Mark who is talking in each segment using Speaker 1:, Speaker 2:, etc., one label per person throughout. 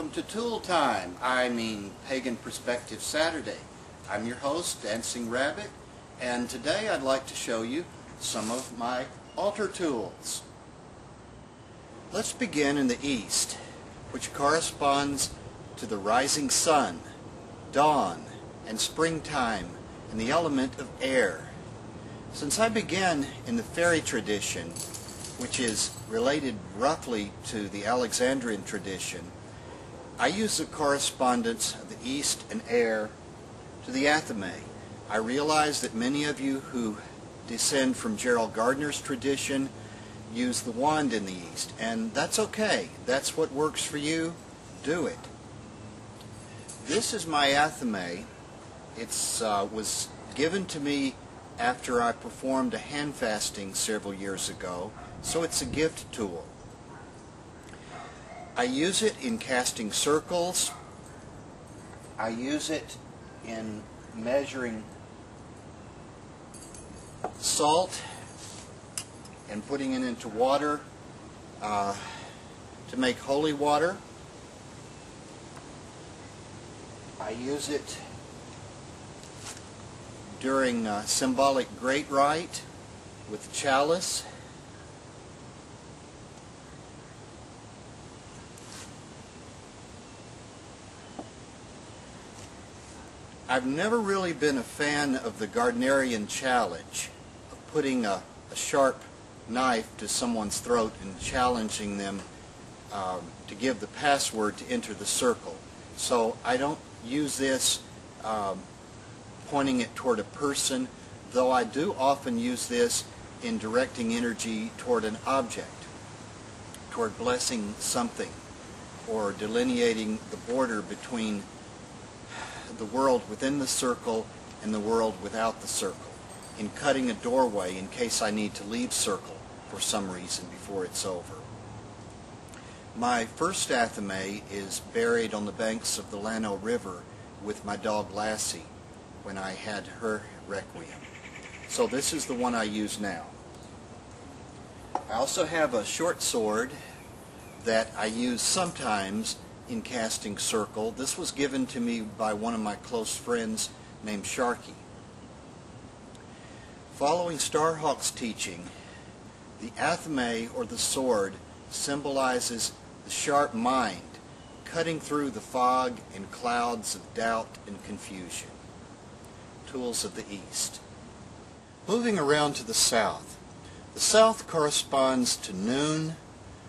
Speaker 1: Welcome to Tool Time, Pagan Perspective Saturday. I'm your host, Dancing Rabbit, and today I'd like to show you some of my altar tools. Let's begin in the east, which corresponds to the rising sun, dawn, and springtime, and the element of air. Since I began in the fairy tradition, which is related roughly to the Alexandrian tradition, I use the correspondence of the east and air to the athame. I realize that many of you who descend from Gerald Gardner's tradition use the wand in the east, and that's okay. That's what works for you. Do it. This is my athame. It was given to me after I performed a hand fasting several years ago, so it's a gift tool. I use it in casting circles. I use it in measuring salt and putting it into water to make holy water. I use it during symbolic great rite with chalice. I've never really been a fan of the Gardnerian challenge, of putting a sharp knife to someone's throat and challenging them to give the password to enter the circle. So I don't use this pointing it toward a person, though I do often use this in directing energy toward an object, toward blessing something, or delineating the border between the world within the circle and the world without the circle, in cutting a doorway in case I need to leave circle for some reason before it's over. My first athame is buried on the banks of the Llano River with my dog Lassie when I had her requiem. So this is the one I use now. I also have a short sword that I use sometimes in casting circle. This was given to me by one of my close friends named Sharky. Following Starhawk's teaching, the athame, or the sword, symbolizes the sharp mind, cutting through the fog and clouds of doubt and confusion. Tools of the East. Moving around to the south. The south corresponds to noon,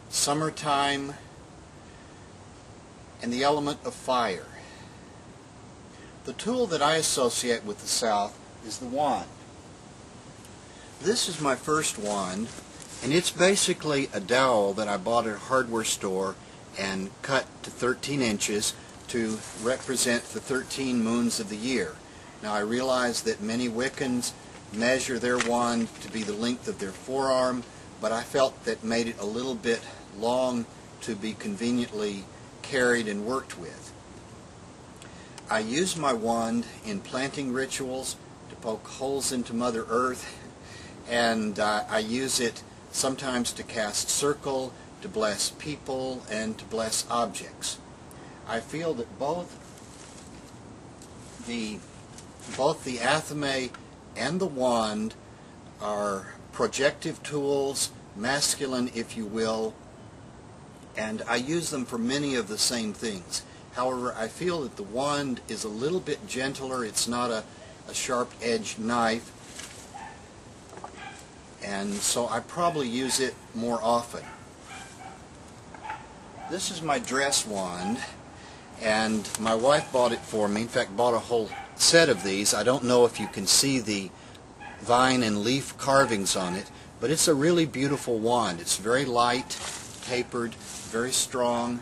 Speaker 1: summertime, and the element of fire. The tool that I associate with the south is the wand. This is my first wand, and it's basically a dowel that I bought at a hardware store and cut to 13 inches to represent the 13 moons of the year. Now I realize that many Wiccans measure their wand to be the length of their forearm, but I felt that made it a little bit long to be conveniently carried and worked with. I use my wand in planting rituals to poke holes into Mother Earth, and I use it sometimes to cast circle, to bless people, and to bless objects. I feel that both the athame and the wand are projective tools, masculine if you will, and I use them for many of the same things. However, I feel that the wand is a little bit gentler. It's not a sharp-edged knife, and so I probably use it more often. This is my dress wand, and my wife bought it for me. In fact, bought a whole set of these. I don't know if you can see the vine and leaf carvings on it, but it's a really beautiful wand. It's very light, tapered, very strong,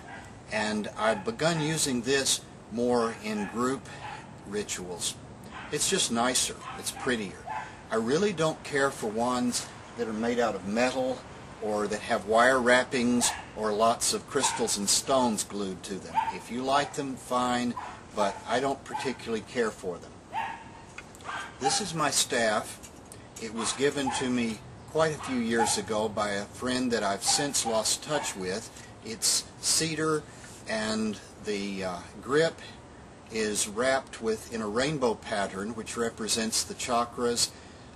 Speaker 1: and I've begun using this more in group rituals. It's just nicer. It's prettier. I really don't care for wands that are made out of metal or that have wire wrappings or lots of crystals and stones glued to them. If you like them, fine, but I don't particularly care for them. This is my staff. It was given to me quite a few years ago by a friend that I've since lost touch with. It's cedar and the grip is wrapped in a rainbow pattern, which represents the chakras,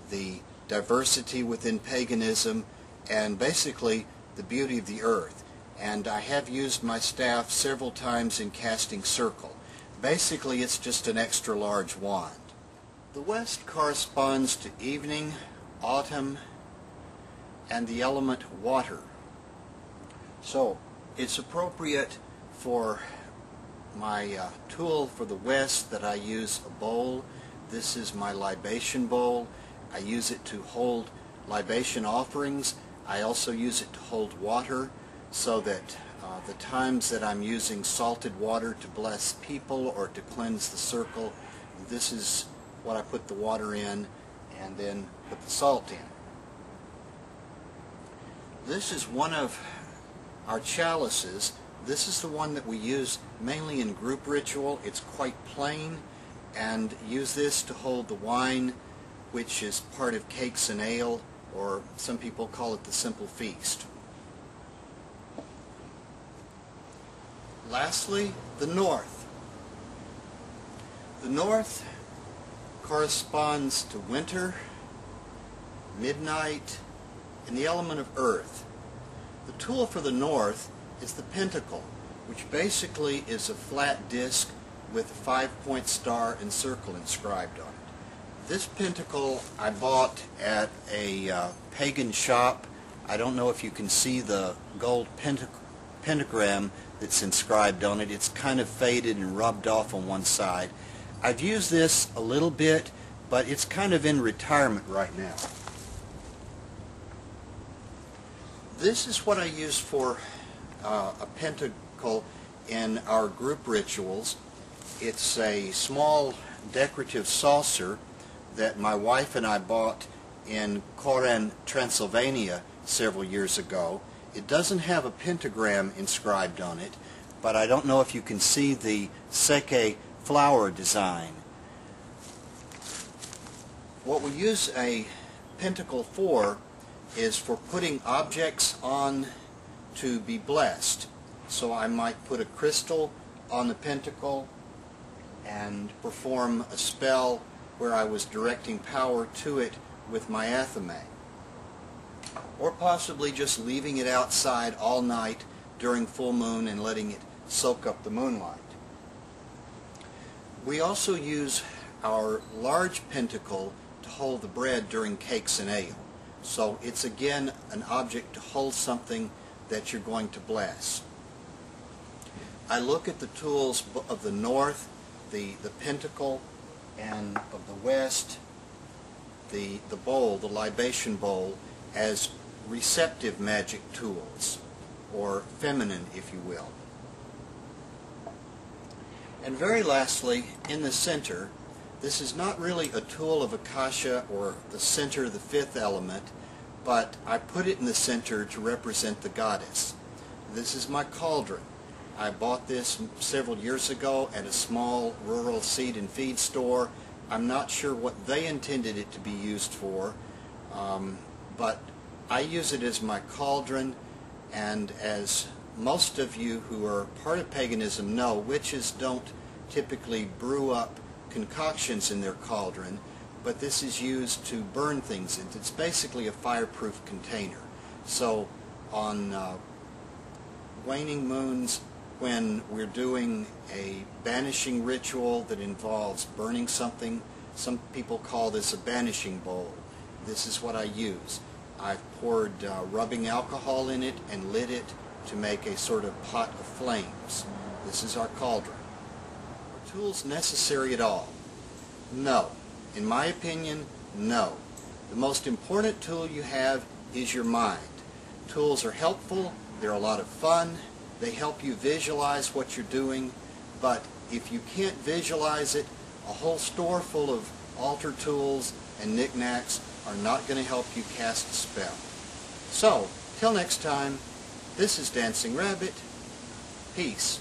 Speaker 1: the diversity within paganism, and basically the beauty of the earth. And I have used my staff several times in casting circle. Basically, it's just an extra large wand. The west corresponds to evening, autumn, and the element water. So it's appropriate for my tool for the west that I use a bowl. This is my libation bowl. I use it to hold libation offerings. I also use it to hold water, so that the times that I'm using salted water to bless people or to cleanse the circle, this is what I put the water in and then put the salt in. This is one of our chalices. This is the one that we use mainly in group ritual. It's quite plain, and use this to hold the wine, which is part of cakes and ale, or some people call it the simple feast. Lastly, the north. The north corresponds to winter, midnight, and the element of earth. The tool for the north is the pentacle, which basically is a flat disc with a 5-point star and circle inscribed on it. This pentacle I bought at a pagan shop. I don't know if you can see the gold pentagram that's inscribed on it. It's kind of faded and rubbed off on one side. I've used this a little bit, but it's kind of in retirement right now. This is what I use for a pentacle in our group rituals. It's a small decorative saucer that my wife and I bought in Koran, Transylvania several years ago. It doesn't have a pentagram inscribed on it, but I don't know if you can see the seke flower design. What we use a pentacle for is for putting objects on to be blessed. So I might put a crystal on the pentacle and perform a spell where I was directing power to it with my athame. Or possibly just leaving it outside all night during full moon and letting it soak up the moonlight. We also use our large pentacle to hold the bread during cakes and ale. So it's again an object to hold something that you're going to bless. I look at the tools of the north, the pentacle, and of the west, the bowl, the libation bowl, as receptive magic tools, or feminine, if you will. And very lastly, in the center, this is not really a tool of Akasha or the center, the fifth element, but I put it in the center to represent the goddess. This is my cauldron. I bought this several years ago at a small rural seed and feed store. I'm not sure what they intended it to be used for, but I use it as my cauldron, and as most of you who are part of paganism know, witches don't typically brew up concoctions in their cauldron, but this is used to burn things in. It's basically a fireproof container. So on waning moons, when we're doing a banishing ritual that involves burning something, some people call this a banishing bowl. This is what I use. I've poured rubbing alcohol in it and lit it to make a sort of pot of flames. This is our cauldron. Are tools necessary at all? No. In my opinion, no. The most important tool you have is your mind. Tools are helpful, they're a lot of fun, they help you visualize what you're doing, but if you can't visualize it, a whole store full of altar tools and knickknacks are not going to help you cast a spell. So, till next time, this is Dancing Rabbit. Peace.